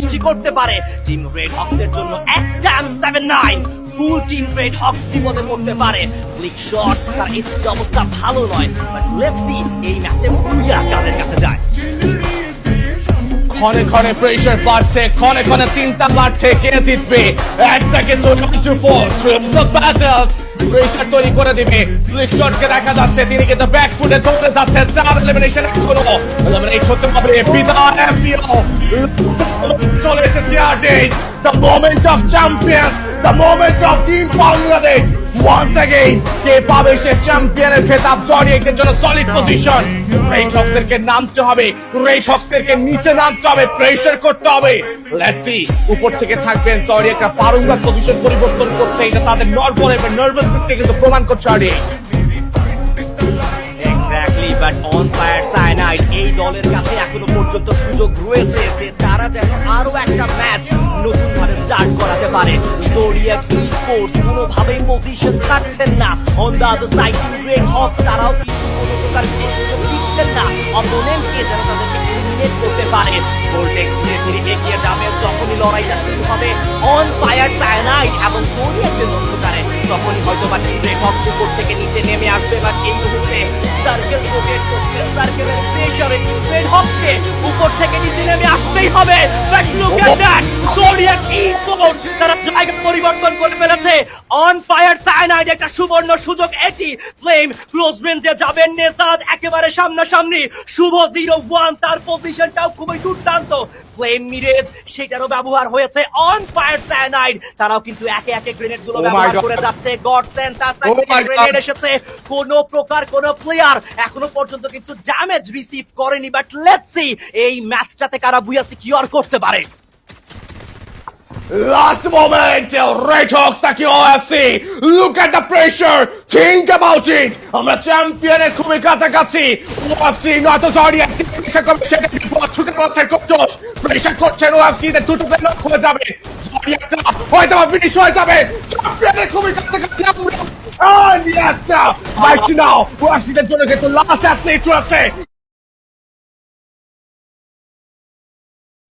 কিছু করতে পারে। টিম রেড হক্স এর জন্য একটা 7-9 ফুল টিম রেড হক্স বিপদে পড়তে পারে। ক্লিক শট তার এই অবস্থা ভালো নয়, বাট লেটস সি এই ম্যাচে ভুইয়া কাদের কাছে যায়। ক্ষণে ক্ষণে প্রেশার বাড়ছে, ক্ষণে ক্ষণে চিন্তা বাড়ছে কে জিতবে। একটা কিন্তু প্রেশার তৈরি করে দিবে। ফ্লিক শটকে দেখা যাচ্ছে তিনি কিন্তু ব্যাক ফুটে দৌড়ে যাচ্ছে। 4 এলিমিনেশন এখনো এলিমিনেট হতে হবে। বিদায় এফবিও চলে এসেছে আর days, the moment of champions, the moment of team Bangladesh. Once again কে পাবে সে চ্যাম্পিয়নের খেতাব? জরিয়ের জন্য সলিড পজিশন। রেড হক্সদেরকে নামতে হবে, রেড হক্সদেরকে নিচে নামতে হবে, প্রেসার করতে হবে। লেটস সি উপর থেকে থাকবেন জরি, একটা পারুঙ্গার পজিশন পরিবর্তন করছে, এটা তাদের নর্মাল এবং নার্ভাসনেসকে কিন্তু প্রমাণ করছে জরি। Exactly, but on fire cyanide এই দলের কাছে এখনো পর্যন্ত সুযোগ রয়েছে যে তারা যেন আরো একটা ম্যাচ নতুন ভাবে স্টার্ট করাতে পারে। জোডিয়াক স্পোর্টস কোনোভাবেই পজিশন ছাড়ছেন না। On the other side red Hawks তারাও কিন্তু কোনো প্রকার সুযোগ দিচ্ছেন না অপোনেন্টকে যেন তাদেরকে এলিমিনেট করতে পারে। ভোল্টেক্স ধীরে ধীরে এগিয়ে যাবে, যখনই লড়াইটা শুরু হবে অন ফায়ার সায়ানাইড এবং জোডিয়াকের অন্ধকারে, তখনই হয়তো বা টিম রেড হক্স উপর থেকে নিচে নেমে আসবে। বাট এই মুহূর্তে সার্কেল রোটেট করছে, সার্কেলের প্রেসারে টিম রেড হক্সকে উপর থেকে নিচে নেমে আসতেই হবে। But look at that, zodiac sports তারা জায়গা পরিবর্তন করে ফেলেছে। অন ফায়ার সায়ানাইড একটা সুবর্ণ সুযোগ এটি। ফ্লেম ক্লোজ রেঞ্জে যাবেন, নেসাদ একেবারে সামনাসামনি, শুভ 0-1 তার পজিশনটাও খুবই দুর্দান্ত। ফ্লেম মিরেজ সেটারও ব্যবহার হয়েছে। অন ফায়ার সায়ানাইড তারাও কিন্তু একে একে গ্রেনেড গুলো ব্যবহার করে যাচ্ছে। গডসেন তার গ্রেনেড এসেছে, কোন প্রকার কোন প্লেয়ার এখনো পর্যন্ত কিন্তু ড্যামেজ রিসিভ করেনি। বাট লেটস সি এই ম্যাচটাতে কারা বুয়া সিকিউর করতে পারে। Last moment, Red Hawks নাকি OFC? Look at the pressure, think about it. আমরা চ্যাম্পিয়নের খুবই কাছাকাছি। OFC নয়তো জরিয়াক চিকিৎসা করবে, সেটা বিপদ ছুটে পাচ্ছে কোচ। প্রেশার করছেন OFC দের দুটো প্লেয়ার নক হয়ে যাবে। জরিয়াকটা হয়তো ফিনিশ হয়ে যাবে। চ্যাম্পিয়নের খুবই কাছাকাছি আমরা। And yes, right now, OFC দের জন্য কিন্তু লাস্ট অ্যাথলিট রয়েছে।